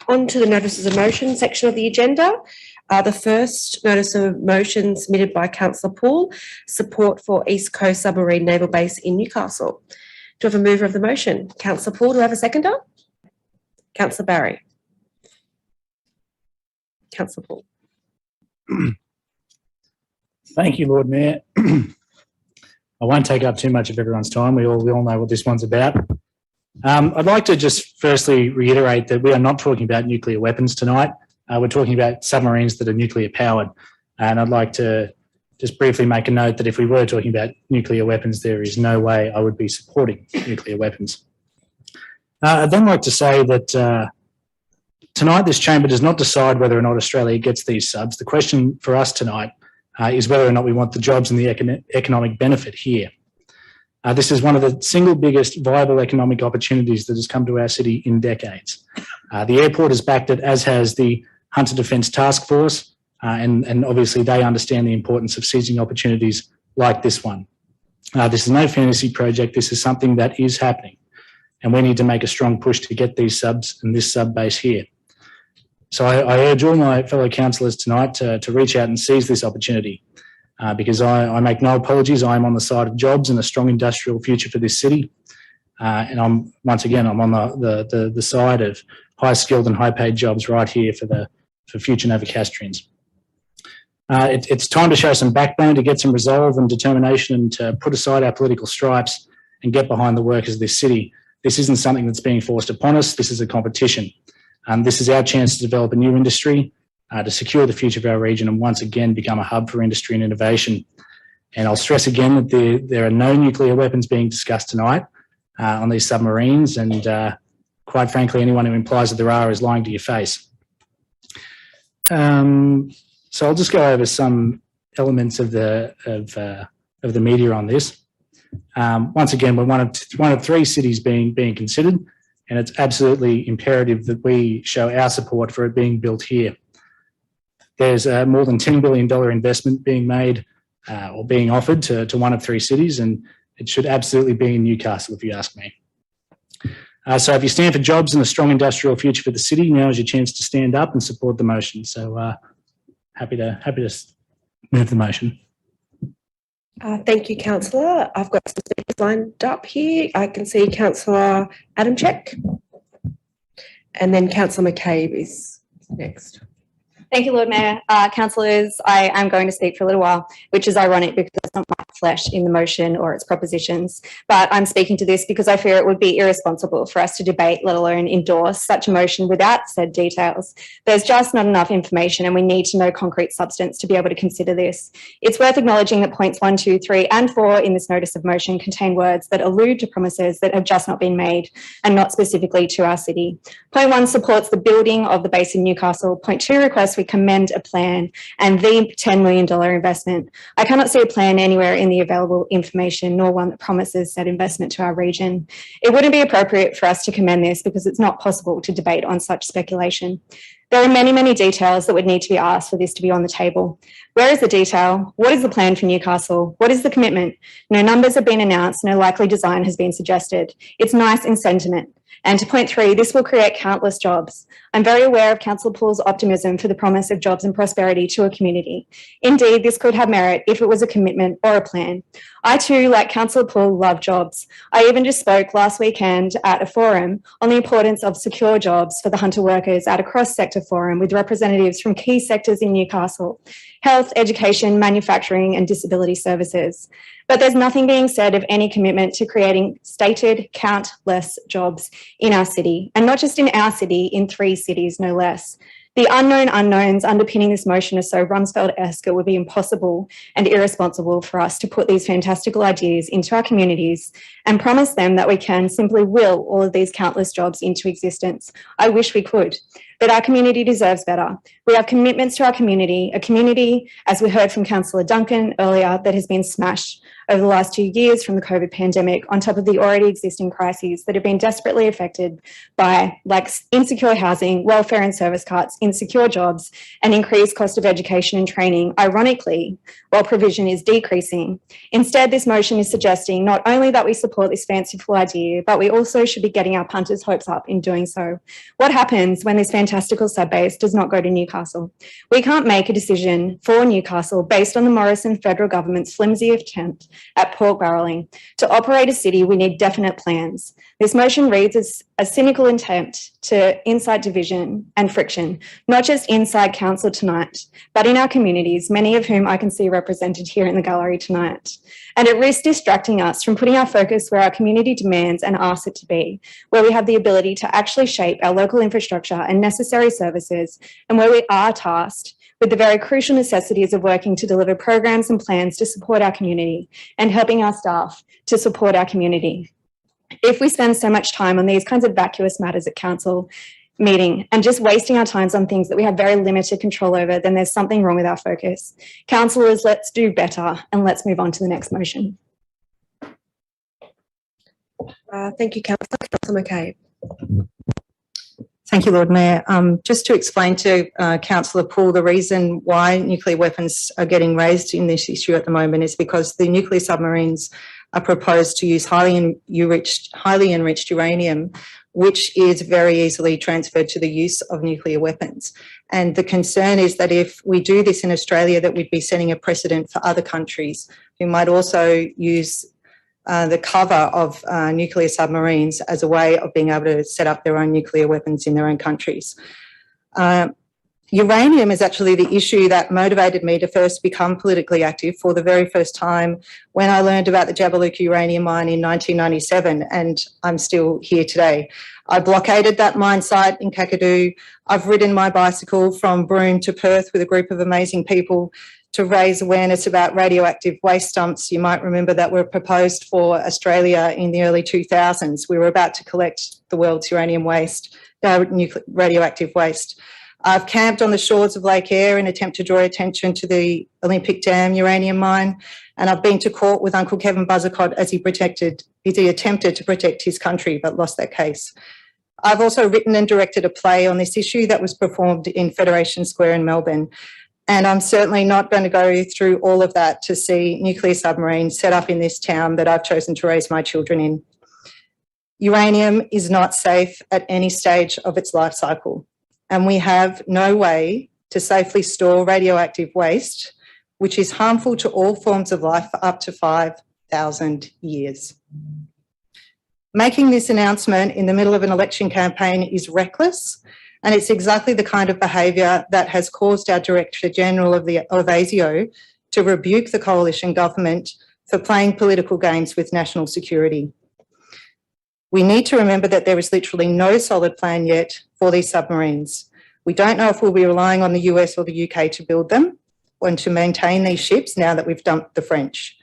On to the notices of motion section of the agenda. The first notice of motion submitted by Councillor Poole, support for East Coast Submarine Naval Base in Newcastle. Do I have a mover of the motion? Councillor Poole, do I have a seconder? Councillor Barry. Councillor Poole. Thank you, Lord Mayor. I won't take up too much of everyone's time. We all know what this one's about. I'd like to just firstly reiterate that we are not talking about nuclear weapons tonight. We're talking about submarines that are nuclear powered. And I'd like to just briefly make a note that if we were talking about nuclear weapons, there is no way I would be supporting nuclear weapons. I'd then like to say that tonight this chamber does not decide whether or not Australia gets these subs. The question for us tonight is whether or not we want the jobs and the economic benefit here. This is one of the single biggest viable economic opportunities that has come to our city in decades. The airport has backed it, as has the Hunter Defence Task Force, and obviously they understand the importance of seizing opportunities like this one. This is no fantasy project. This is something that is happening, and we need to make a strong push to get these subs and this sub base here. So I urge all my fellow councillors tonight to reach out and seize this opportunity. Because I make no apologies, I'm on the side of jobs and a strong industrial future for this city. And I'm on the side of high skilled and high paid jobs right here for future Novocastrians. It's time to show some backbone, to get some resolve and determination, and to put aside our political stripes and get behind the workers of this city. This isn't something that's being forced upon us. This is a competition. This is our chance to develop a new industry, to secure the future of our region and once again become a hub for industry and innovation. And I'll stress again that there are no nuclear weapons being discussed tonight on these submarines, and quite frankly, anyone who implies that there are is lying to your face. So I'll just go over some elements of the media on this. Once again, we're one of three cities being considered, and it's absolutely imperative that we show our support for it being built here. There's more than $10 billion investment being made or being offered to one of three cities, and it should absolutely be in Newcastle, if you ask me. So if you stand for jobs and a strong industrial future for the city, now is your chance to stand up and support the motion. So happy to move the motion. Thank you, Councillor. I've got some speakers lined up here. I can see Councillor Adamczyk, and then Councillor McCabe is next. Thank you, Lord Mayor. Councillors, I am going to speak for a little while, which is ironic because it's not my flesh in the motion or its propositions, but I'm speaking to this because I fear it would be irresponsible for us to debate, let alone endorse, such a motion without said details. There's just not enough information, and we need to know concrete substance to be able to consider this. It's worth acknowledging that points 1, 2, 3 and 4 in this notice of motion contain words that allude to promises that have just not been made and not specifically to our city. Point 1 supports the building of the base in Newcastle. Point 2 requests we commend a plan and the $10 million investment. I cannot see a plan anywhere in the available information, nor one that promises that investment to our region. It wouldn't be appropriate for us to commend this because it's not possible to debate on such speculation. There are many, many details that would need to be asked for this to be on the table. Where is the detail? What is the plan for Newcastle? What is the commitment? No numbers have been announced, no likely design has been suggested. It's nice in sentiment. And to point 3, this will create countless jobs. I'm very aware of Councillor Poole's optimism for the promise of jobs and prosperity to a community. Indeed, this could have merit if it was a commitment or a plan. I too, like Councillor Poole, love jobs. I even just spoke last weekend at a forum on the importance of secure jobs for the Hunter workers at a cross-sector forum with representatives from key sectors in Newcastle: health, education, manufacturing and disability services. But there's nothing being said of any commitment to creating stated countless jobs in our city, and not just in our city, in 3 cities, no less. The unknown unknowns underpinning this motion are so Rumsfeld-esque it would be impossible and irresponsible for us to put these fantastical ideas into our communities and promise them that we can simply will all of these countless jobs into existence. I wish we could, but our community deserves better. We have commitments to our community, a community, as we heard from Councillor Duncan earlier, that has been smashed. over the last 2 years from the COVID pandemic, on top of the already existing crises that have been desperately affected by insecure housing, welfare and service cuts, insecure jobs, and increased cost of education and training, ironically, while provision is decreasing. Instead, this motion is suggesting not only that we support this fanciful idea, but we also should be getting our punters' hopes up in doing so. What happens when this fantastical sub-base does not go to Newcastle? We can't make a decision for Newcastle based on the Morrison federal government's flimsy attempt at pork barrelling. To operate a city, we need definite plans. This motion reads as a cynical attempt to incite division and friction, not just inside council tonight, but in our communities, many of whom I can see represented here in the gallery tonight. And it risks distracting us from putting our focus where our community demands and asks it to be, where we have the ability to actually shape our local infrastructure and necessary services, and where we are tasked with the very crucial necessities of working to deliver programs and plans to support our community and helping our staff to support our community. If we spend so much time on these kinds of vacuous matters at council meeting and just wasting our times on things that we have very limited control over, then there's something wrong with our focus. Councillors, let's do better and let's move on to the next motion. Thank you, Councillor. Councillor McCabe. Thank you, Lord Mayor. Just to explain to Councillor Poole, the reason why nuclear weapons are getting raised in this issue at the moment is because the nuclear submarines are proposed to use highly enriched uranium, which is very easily transferred to the use of nuclear weapons. And the concern is that if we do this in Australia, that we'd be setting a precedent for other countries who might also use the cover of nuclear submarines as a way of being able to set up their own nuclear weapons in their own countries. Uranium is actually the issue that motivated me to first become politically active for the very first time when I learned about the Jabiluka uranium mine in 1997, and I'm still here today. I blockaded that mine site in Kakadu. I've ridden my bicycle from Broome to Perth with a group of amazing people to raise awareness about radioactive waste dumps. You might remember that were proposed for Australia in the early 2000s. We were about to collect the world's uranium waste, radioactive waste. I've camped on the shores of Lake Eyre in an attempt to draw attention to the Olympic Dam uranium mine, and I've been to court with Uncle Kevin Buzzicott as he attempted to protect his country but lost that case. I've also written and directed a play on this issue that was performed in Federation Square in Melbourne, and I'm certainly not going to go through all of that to see nuclear submarines set up in this town that I've chosen to raise my children in. Uranium is not safe at any stage of its life cycle, and we have no way to safely store radioactive waste, which is harmful to all forms of life for up to 5,000 years. Making this announcement in the middle of an election campaign is reckless, and it's exactly the kind of behaviour that has caused our Director General of ASIO to rebuke the coalition government for playing political games with national security. We need to remember that there is literally no solid plan yet for these submarines. We don't know if we'll be relying on the US or the UK to build them and to maintain these ships now that we've dumped the French.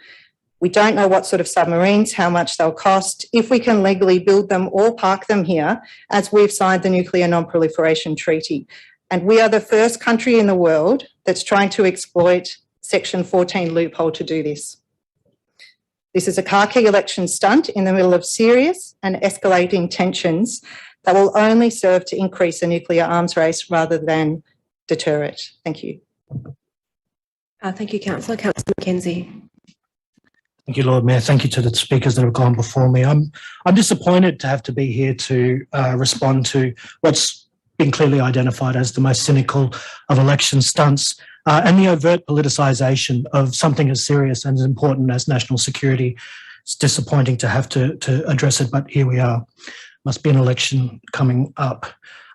We don't know what sort of submarines, how much they'll cost, if we can legally build them or park them here, as we've signed the Nuclear Non-Proliferation Treaty. And we are the first country in the world that's trying to exploit Section 14 loophole to do this. This is a car key election stunt in the middle of serious and escalating tensions that will only serve to increase the nuclear arms race rather than deter it. Thank you. Thank you, Councillor. Councillor Mackenzie. Thank you, Lord Mayor. Thank you to the speakers that have gone before me. I'm disappointed to have to be here to respond to what's been clearly identified as the most cynical of election stunts and the overt politicisation of something as serious and as important as national security. It's disappointing to have to address it, but here we are. Must be an election coming up.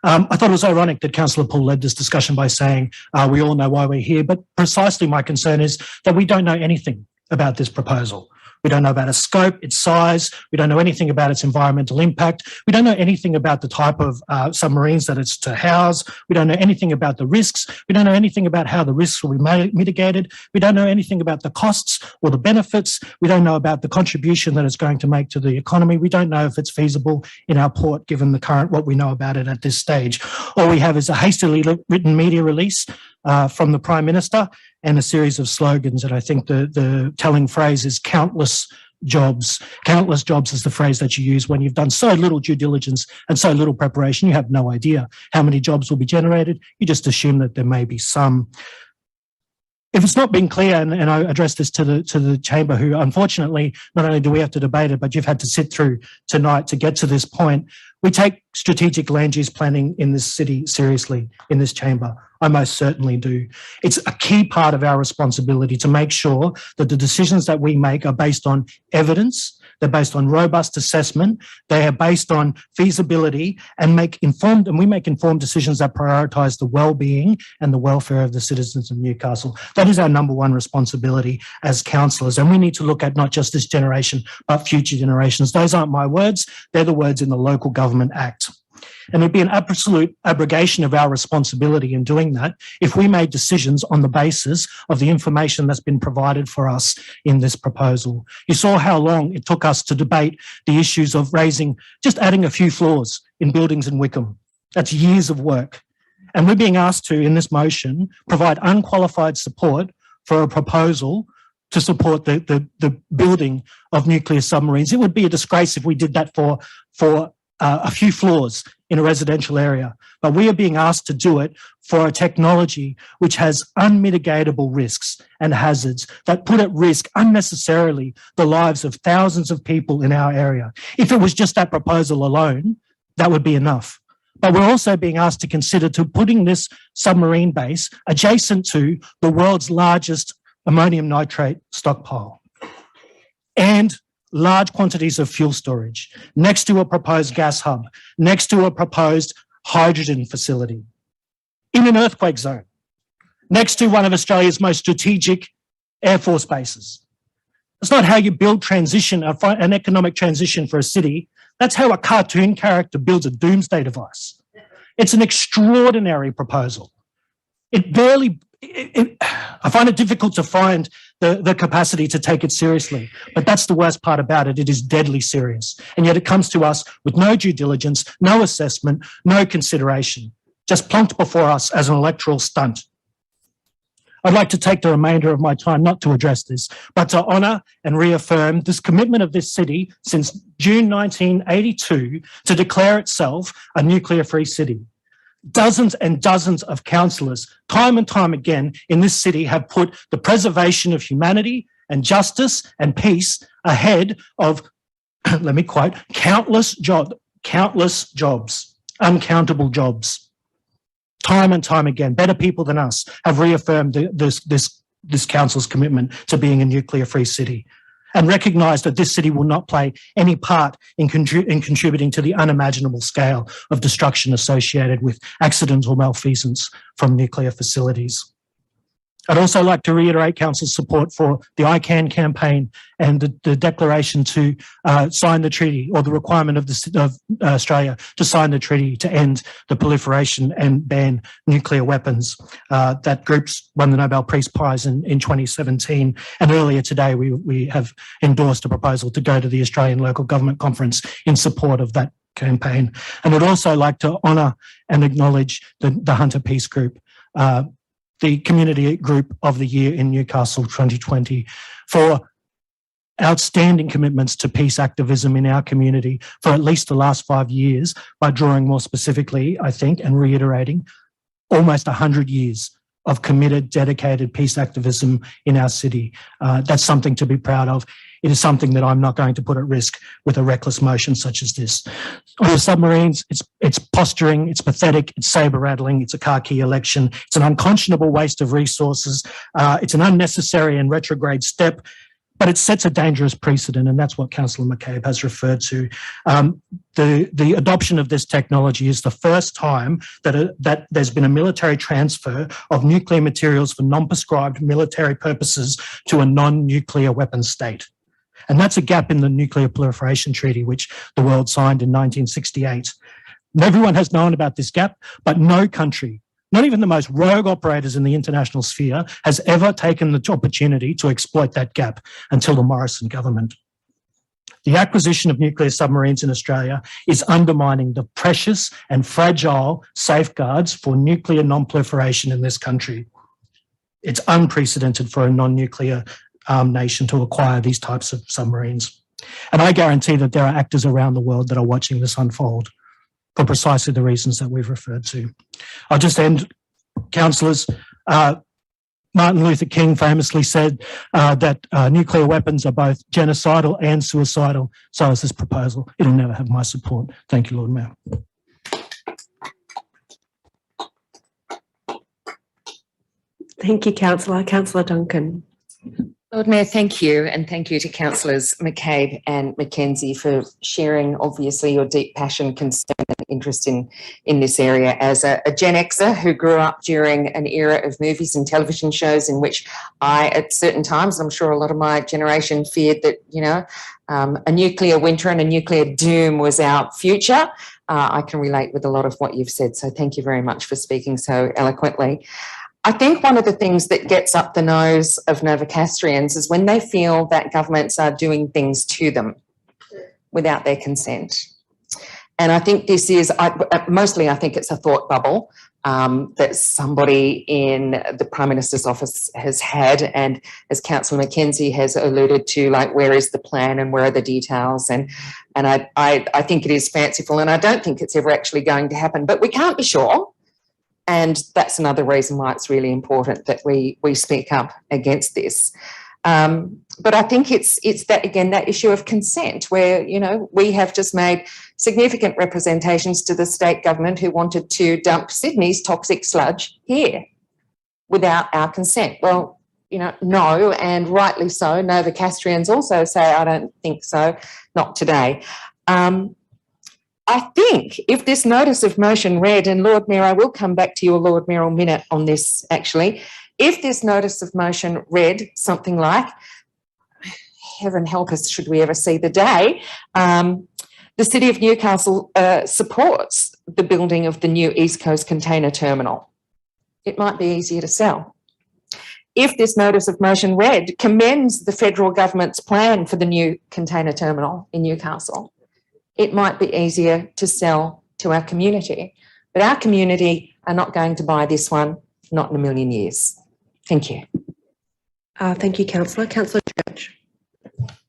I thought it was ironic that Councillor Poole led this discussion by saying we all know why we're here, but precisely my concern is that we don't know anything about this proposal. We don't know about its scope, its size. We don't know anything about its environmental impact. We don't know anything about the type of submarines that it's to house. We don't know anything about the risks. We don't know anything about how the risks will be mitigated. We don't know anything about the costs or the benefits. We don't know about the contribution that it's going to make to the economy. We don't know if it's feasible in our port, given the current, what we know about it at this stage. All we have is a hastily written media release from the Prime Minister, and a series of slogans. And I think the telling phrase is countless jobs. Countless jobs is the phrase that you use when you've done so little due diligence and so little preparation. You have no idea how many jobs will be generated. You just assume that there may be some. If it's not been clear, and I address this to the chamber, who unfortunately, not only do we have to debate it, but you've had to sit through tonight to get to this point, we take strategic land use planning in this city seriously in this chamber. I most certainly do. It's a key part of our responsibility to make sure that the decisions that we make are based on evidence, they're based on robust assessment, they are based on feasibility, and we make informed decisions that prioritise the well-being and the welfare of the citizens of Newcastle. That is our number one responsibility as councillors, and we need to look at not just this generation, but future generations. Those aren't my words, they're the words in the Local Government Act. And it would be an absolute abrogation of our responsibility in doing that if we made decisions on the basis of the information that's been provided for us in this proposal. You saw how long it took us to debate the issues of just adding a few floors in buildings in Wickham. That's years of work. And we're being asked to, in this motion, provide unqualified support for a proposal to support the building of nuclear submarines. It would be a disgrace if we did that for a few floors in a residential area, but we are being asked to do it for a technology which has unmitigatable risks and hazards that put at risk unnecessarily the lives of thousands of people in our area. If it was just that proposal alone, that would be enough. But we're also being asked to consider putting this submarine base adjacent to the world's largest ammonium nitrate stockpile and large quantities of fuel storage, next to a proposed gas hub, next to a proposed hydrogen facility, in an earthquake zone, next to one of Australia's most strategic Air Force bases. That's not how you build transition, an economic transition for a city. That's how a cartoon character builds a doomsday device. It's an extraordinary proposal. I find it difficult to find the capacity to take it seriously, but that's the worst part about it. It is deadly serious. And yet it comes to us with no due diligence, no assessment, no consideration, just plonked before us as an electoral stunt. I'd like to take the remainder of my time not to address this, but to honour and reaffirm this commitment of this city since June 1982 to declare itself a nuclear-free city. Dozens and dozens of councillors, time and time again in this city, have put the preservation of humanity and justice and peace ahead of, let me quote, countless jobs, uncountable jobs. Time and time again, better people than us have reaffirmed this council's commitment to being a nuclear-free city and recognised that this city will not play any part in contributing to the unimaginable scale of destruction associated with accidental malfeasance from nuclear facilities. I'd also like to reiterate Council's support for the ICANN campaign and the declaration to sign the treaty, or the requirement of Australia to sign the treaty to end the proliferation and ban nuclear weapons. That group's won the Nobel Peace Prize in 2017, and earlier today we have endorsed a proposal to go to the Australian Local Government Conference in support of that campaign. And I'd also like to honour and acknowledge the Hunter Peace Group, the Community Group of the Year in Newcastle 2020, for outstanding commitments to peace activism in our community for at least the last 5 years, by drawing more specifically, I think, and reiterating, almost 100 years of committed, dedicated peace activism in our city. That's something to be proud of. It is something that I'm not going to put at risk with a reckless motion such as this. On the submarines, it's posturing, it's pathetic, it's saber-rattling, it's a car key election, it's an unconscionable waste of resources, it's an unnecessary and retrograde step, but it sets a dangerous precedent, and that's what Councillor McCabe has referred to. The adoption of this technology is the first time that there's been a military transfer of nuclear materials for non-prescribed military purposes to a non-nuclear weapon state. And that's a gap in the Nuclear Proliferation Treaty, which the world signed in 1968. And everyone has known about this gap, but no country, not even the most rogue operators in the international sphere, has ever taken the opportunity to exploit that gap until the Morrison government. The acquisition of nuclear submarines in Australia is undermining the precious and fragile safeguards for nuclear non-proliferation in this country. It's unprecedented for a non-nuclear nation to acquire these types of submarines. And I guarantee that there are actors around the world that are watching this unfold for precisely the reasons that we've referred to. I'll just end, councillors. Martin Luther King famously said that nuclear weapons are both genocidal and suicidal. So is this proposal. It'll never have my support. Thank you, Lord Mayor. Thank you, Councillor. Councillor Duncan. Lord Mayor, thank you, and thank you to Councillors McCabe and Mackenzie for sharing, obviously, your deep passion, concern and interest in this area. As a Gen Xer who grew up during an era of movies and television shows in which I, at certain times, I'm sure a lot of my generation feared that, you know, a nuclear winter and a nuclear doom was our future. I can relate with a lot of what you've said, so thank you very much for speaking so eloquently. I think one of the things that gets up the nose of Novocastrians is when they feel that governments are doing things to them without their consent. And I think this is, mostly I think it's a thought bubble that somebody in the Prime Minister's office has had, and as Councillor Mackenzie has alluded to, like, where is the plan and where are the details? And I think it is fanciful, and I don't think it's ever actually going to happen, but we can't be sure. And that's another reason why it's really important that we speak up against this. But I think it's that, again, that issue of consent where, you know, we have just made significant representations to the state government who wanted to dump Sydney's toxic sludge here without our consent. Well, you know, no, and rightly so. Novocastrians also say, I don't think so, not today. I think if this notice of motion read, and Lord Mayor, I will come back to your Lord Mayoral minute on this actually, if this notice of motion read something like, heaven help us should we ever see the day, the City of Newcastle supports the building of the new East Coast Container Terminal, it might be easier to sell. If this notice of motion read commends the federal government's plan for the new container terminal in Newcastle, it might be easier to sell to our community. But our community are not going to buy this one, not in a million years. Thank you. Thank you, Councillor. Councillor Church.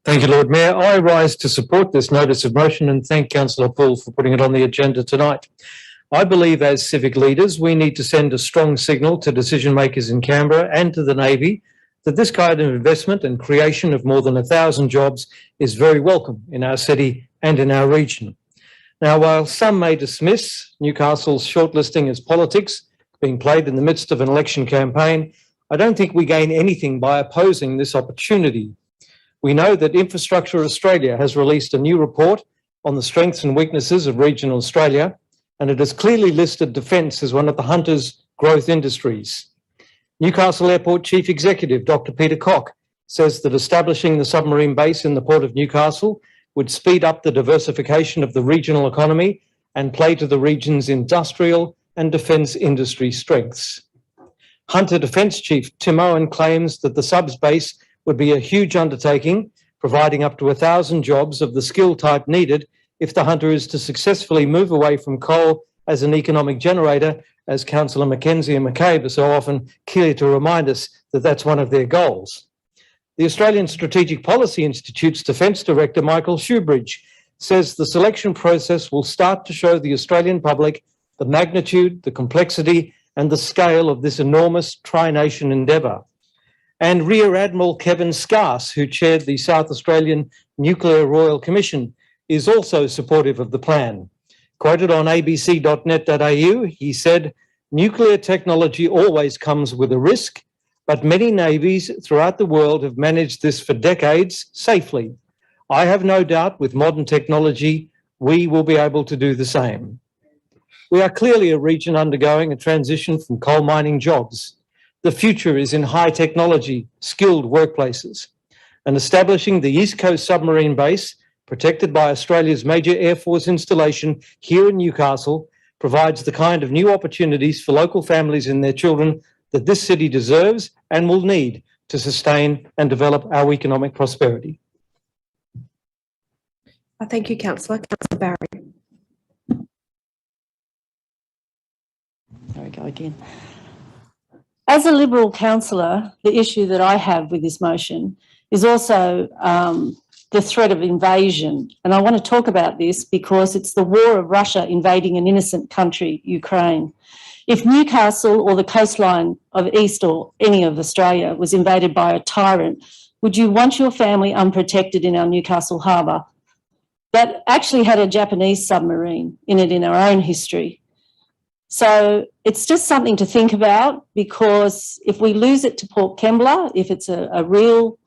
Thank you, Lord Mayor. I rise to support this notice of motion and thank Councillor Poole for putting it on the agenda tonight. I believe as civic leaders, we need to send a strong signal to decision makers in Canberra and to the Navy that this kind of investment and creation of more than 1,000 jobs is very welcome in our city and in our region. Now, while some may dismiss Newcastle's shortlisting as politics being played in the midst of an election campaign, I don't think we gain anything by opposing this opportunity. We know that Infrastructure Australia has released a new report on the strengths and weaknesses of regional Australia, and it has clearly listed defence as one of the Hunter's growth industries. Newcastle Airport Chief Executive Dr. Peter Cock says that establishing the submarine base in the Port of Newcastle would speed up the diversification of the regional economy and play to the region's industrial and defence industry strengths. Hunter Defence Chief Tim Owen claims that the subs base would be a huge undertaking, providing up to 1,000 jobs of the skill type needed if the Hunter is to successfully move away from coal as an economic generator, as Councillor Mackenzie and McCabe are so often clear to remind us that that's one of their goals. The Australian Strategic Policy Institute's Defence Director, Michael Shoebridge, says the selection process will start to show the Australian public the magnitude, the complexity and the scale of this enormous tri-nation endeavour. And Rear Admiral Kevin Scarse, who chaired the South Australian Nuclear Royal Commission, is also supportive of the plan. Quoted on abc.net.au, he said, "Nuclear technology always comes with a risk, but many navies throughout the world have managed this for decades safely. I have no doubt with modern technology, we will be able to do the same." We are clearly a region undergoing a transition from coal mining jobs. The future is in high technology, skilled workplaces. And establishing the East Coast Submarine Base, protected by Australia's major Air Force installation here in Newcastle, provides the kind of new opportunities for local families and their children that this city deserves and will need to sustain and develop our economic prosperity. Thank you, Councillor. Councillor Barry. There we go again. As a Liberal councillor, the issue that I have with this motion is also the threat of invasion. And I want to talk about this because it's the war of Russia invading an innocent country, Ukraine. If Newcastle or the coastline of East or any of Australia was invaded by a tyrant, would you want your family unprotected in our Newcastle harbour? That actually had a Japanese submarine in it in our own history. So it's just something to think about, because if we lose it to Port Kembla, if it's a real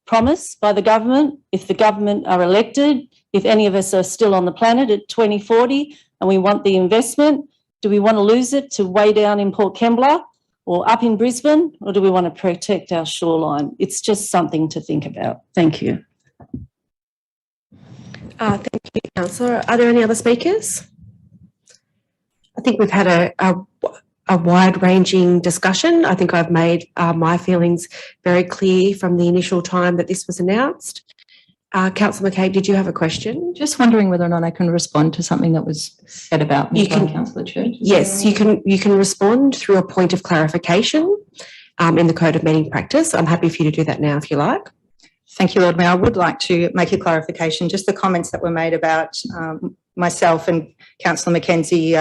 promise by the government, if the government are elected, if any of us are still on the planet at 2040 and we want the investment, do we want to lose it to way down in Port Kembla or up in Brisbane, or do we want to protect our shoreline? It's just something to think about. Thank you. Thank you, Councillor. Are there any other speakers? I think we've had a wide-ranging discussion. I think I've made my feelings very clear from the initial time that this was announced. Councillor McCabe, did you have a question? Just wondering whether or not I can respond to something that was said about me by Councillor Church. Yes, you can respond through a point of clarification in the Code of Meeting Practice. I'm happy for you to do that now if you like. Thank you, Lord Mayor. I would like to make a clarification. Just the comments that were made about myself and Councillor Mackenzie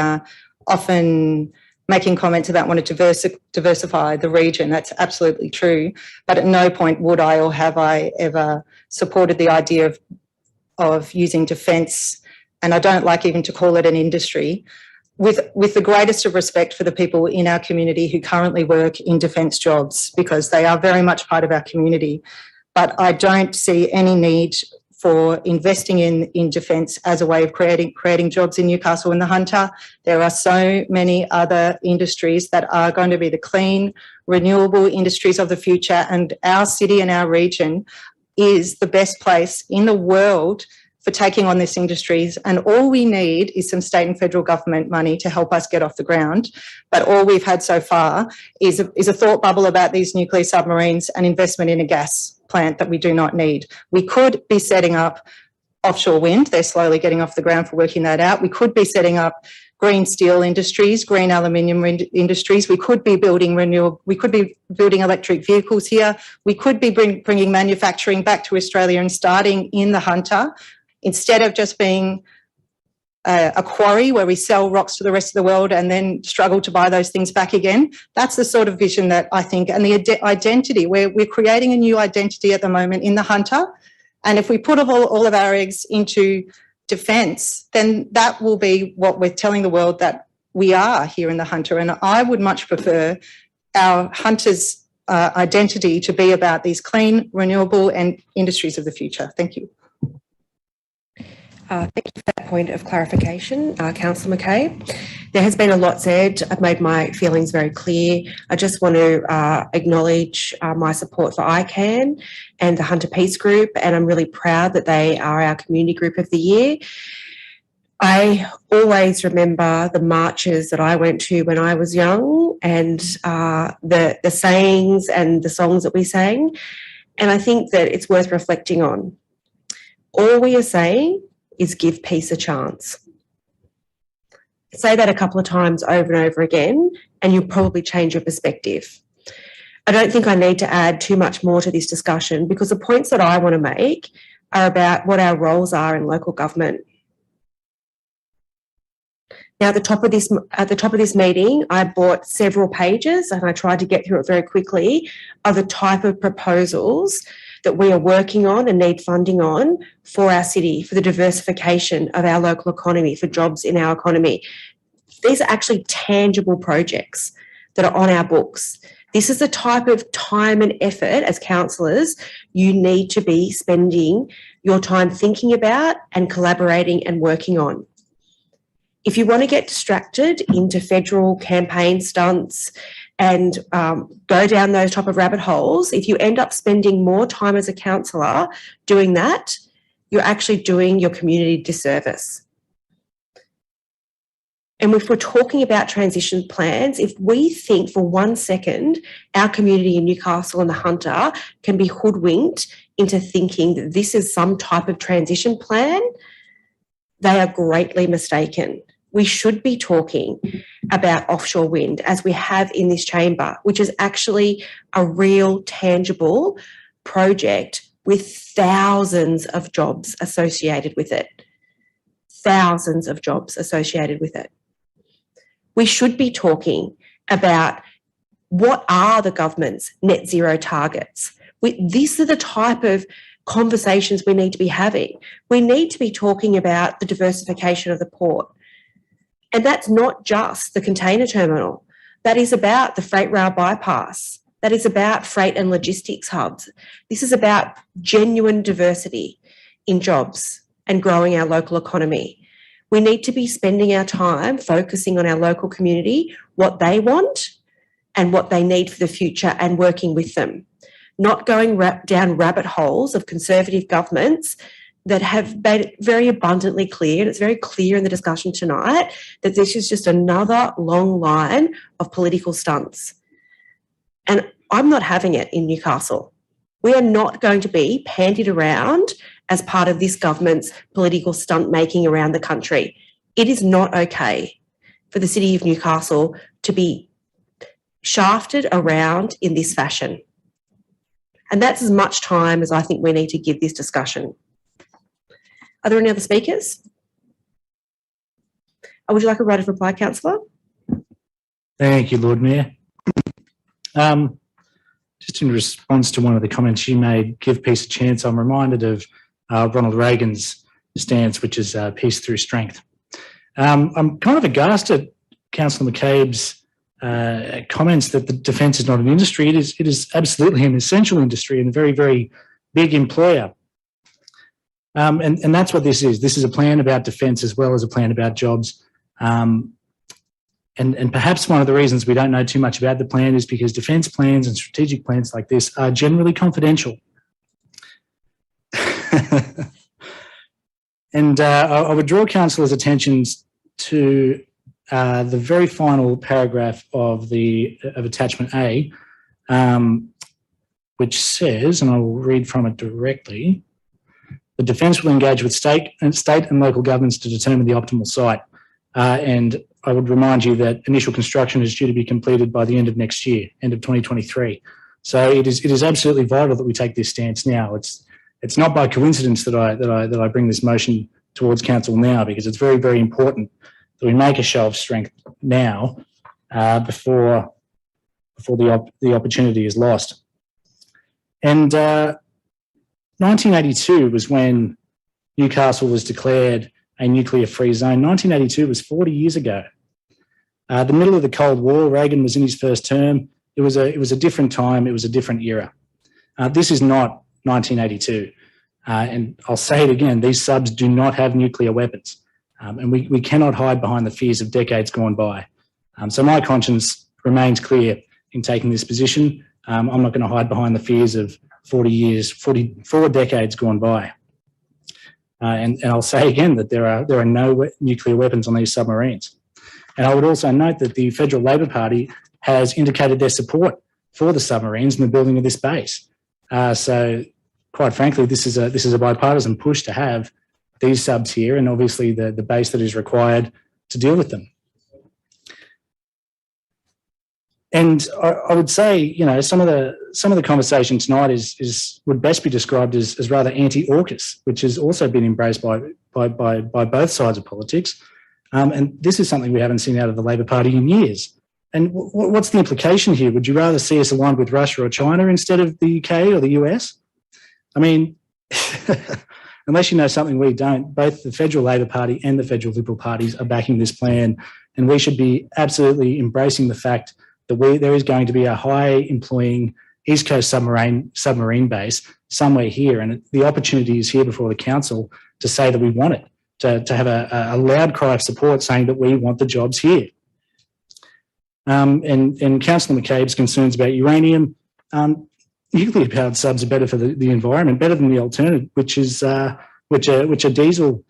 often making comments about wanting to diversify the region. That's absolutely true. But at no point would I or have I ever supported the idea of using defence, and I don't like even to call it an industry, with the greatest of respect for the people in our community who currently work in defence jobs, because they are very much part of our community. But I don't see any need for investing in defence as a way of creating jobs in Newcastle and the Hunter. There are so many other industries that are going to be the clean, renewable industries of the future, and our city and our region is the best place in the world for taking on these industries, and all we need is some state and federal government money to help us get off the ground. But all we've had so far is a thought bubble about these nuclear submarines and investment in a gas plant that we do not need. We could be setting up offshore wind. They're slowly getting off the ground for working that out. We could be setting up green steel industries, green aluminium industries. We could be building electric vehicles here. We could be bringing manufacturing back to Australia and starting in the Hunter, instead of just being a quarry where we sell rocks to the rest of the world and then struggle to buy those things back again. That's the sort of vision that I think, and the identity, we're creating a new identity at the moment in the Hunter. And if we put all of our eggs into defence, then that will be what we're telling the world that we are here in the Hunter. And I would much prefer our Hunter's identity to be about these clean, renewable and industries of the future. Thank you. Thank you for that point of clarification, Councillor McCabe. There has been a lot said. I've made my feelings very clear. I just want to acknowledge my support for ICANN and the Hunter Peace Group, and I'm really proud that they are our Community Group of the Year. I always remember the marches that I went to when I was young, and the sayings and the songs that we sang, and I think that it's worth reflecting on. All we are saying is give peace a chance. Say that a couple of times over and over again, and you'll probably change your perspective. I don't think I need to add too much more to this discussion, because the points that I want to make are about what our roles are in local government. Now, at the top of this meeting, I brought several pages, and I tried to get through it very quickly, of the type of proposals that we are working on and need funding on for our city, for the diversification of our local economy, for jobs in our economy. These are actually tangible projects that are on our books. This is the type of time and effort as councillors you need to be spending your time thinking about and collaborating and working on. If you want to get distracted into federal campaign stunts and go down those type of rabbit holes, if you end up spending more time as a councillor doing that, you're actually doing your community a disservice. And if we're talking about transition plans, if we think for 1 second our community in Newcastle and the Hunter can be hoodwinked into thinking that this is some type of transition plan, they are greatly mistaken. We should be talking about offshore wind, as we have in this chamber, which is actually a real tangible project with thousands of jobs associated with it. Thousands of jobs associated with it. We should be talking about what are the government's net zero targets. These are the type of conversations we need to be having. We need to be talking about the diversification of the port. And that's not just the container terminal. That is about the freight rail bypass. That is about freight and logistics hubs. This is about genuine diversity in jobs and growing our local economy. We need to be spending our time focusing on our local community, what they want and what they need for the future, and working with them, not going down rabbit holes of Conservative governments that have made it very abundantly clear, and it's very clear in the discussion tonight, that this is just another long line of political stunts. And I'm not having it in Newcastle. We are not going to be pandied around as part of this government's political stunt making around the country. It is not okay for the City of Newcastle to be shafted around in this fashion. And that's as much time as I think we need to give this discussion. Are there any other speakers? Would you like a right of reply, Councillor? Thank you, Lord Mayor. Just in response to one of the comments you made, give peace a chance, I'm reminded of Ronald Reagan's stance, which is peace through strength. I'm kind of aghast at Councillor McCabe's comments that the defence is not an industry. It is absolutely an essential industry and a very, very big employer. And that's what this is. This is a plan about defence as well as a plan about jobs. And perhaps one of the reasons we don't know too much about the plan is because defence plans and strategic plans like this are generally confidential. And I would draw councillors' attentions to the very final paragraph of attachment A, which says, and I will read from it directly, the Defence will engage with state and local governments to determine the optimal site. And I would remind you that initial construction is due to be completed by the end of next year, end of 2023. So it is absolutely vital that we take this stance now. It's not by coincidence that I bring this motion towards council now, because it's very, very important that we make a show of strength now before the opportunity is lost. And 1982 was when Newcastle was declared a nuclear-free zone. 1982 was 40 years ago. The middle of the Cold War, Reagan was in his first term. It was a different time. It was a different era. This is not 1982. And I'll say it again, these subs do not have nuclear weapons. And we cannot hide behind the fears of decades gone by. So my conscience remains clear in taking this position. I'm not going to hide behind the fears of 44 decades gone by. And I'll say again that there are no nuclear weapons on these submarines. And I would also note that the Federal Labor Party has indicated their support for the submarines and the building of this base. So quite frankly, this is a bipartisan push to have these subs here, and obviously the base that is required to deal with them. And I would say, you know, some of the conversation tonight would best be described as rather anti-AUKUS, which has also been embraced by both sides of politics. And this is something we haven't seen out of the Labor Party in years. And what's the implication here? Would you rather see us aligned with Russia or China instead of the UK or the US? I mean, unless you know something we don't, both the Federal Labor Party and the Federal Liberal parties are backing this plan, and we should be absolutely embracing the fact that there is going to be a high-employing East Coast submarine base somewhere here, and the opportunity is here before the council to say that we want it, to have a loud cry of support saying that we want the jobs here. And Councillor McCabe's concerns about uranium, nuclear-powered subs are better for the environment, better than the alternative, which are diesel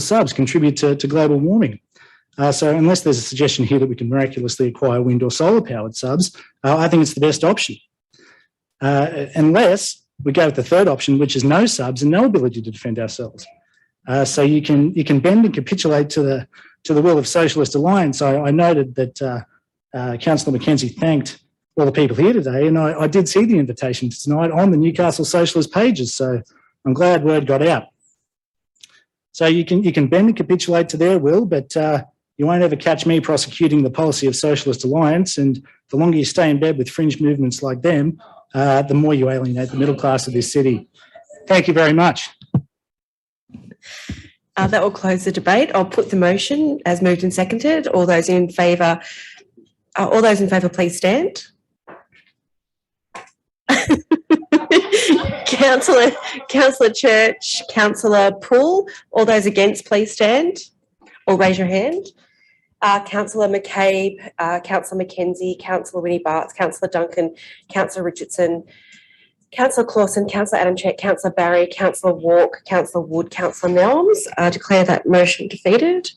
subs, contribute to global warming. So unless there's a suggestion here that we can miraculously acquire wind or solar-powered subs, I think it's the best option. Unless we go with the third option, which is no subs and no ability to defend ourselves. So you can bend and capitulate to to the will of Socialist Alliance. I noted that Councillor Mackenzie thanked all the people here today, and I did see the invitation tonight on the Newcastle Socialist pages, so I'm glad word got out. So you can bend and capitulate to their will, but you won't ever catch me prosecuting the policy of Socialist Alliance, and the longer you stay in bed with fringe movements like them, the more you alienate the middle class of this city. Thank you very much. That will close the debate. I'll put the motion as moved and seconded. All those in favour, please stand. Councillor Church, Councillor Poole, all those against, please stand or raise your hand. Councillor McCabe, Councillor Mackenzie, Councillor Winnie Bartz, Councillor Duncan, Councillor Richardson, Councillor Clausen, Councillor Adamczyk, Councillor Barry, Councillor Walk, Councillor Wood, Councillor Nelms. Declare that motion defeated.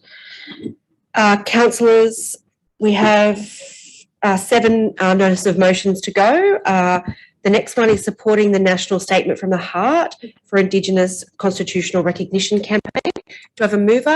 Councillors, we have 7 notice of motions to go. The next one is supporting the National Statement from the Heart for Indigenous Constitutional Recognition campaign. Do I have a mover?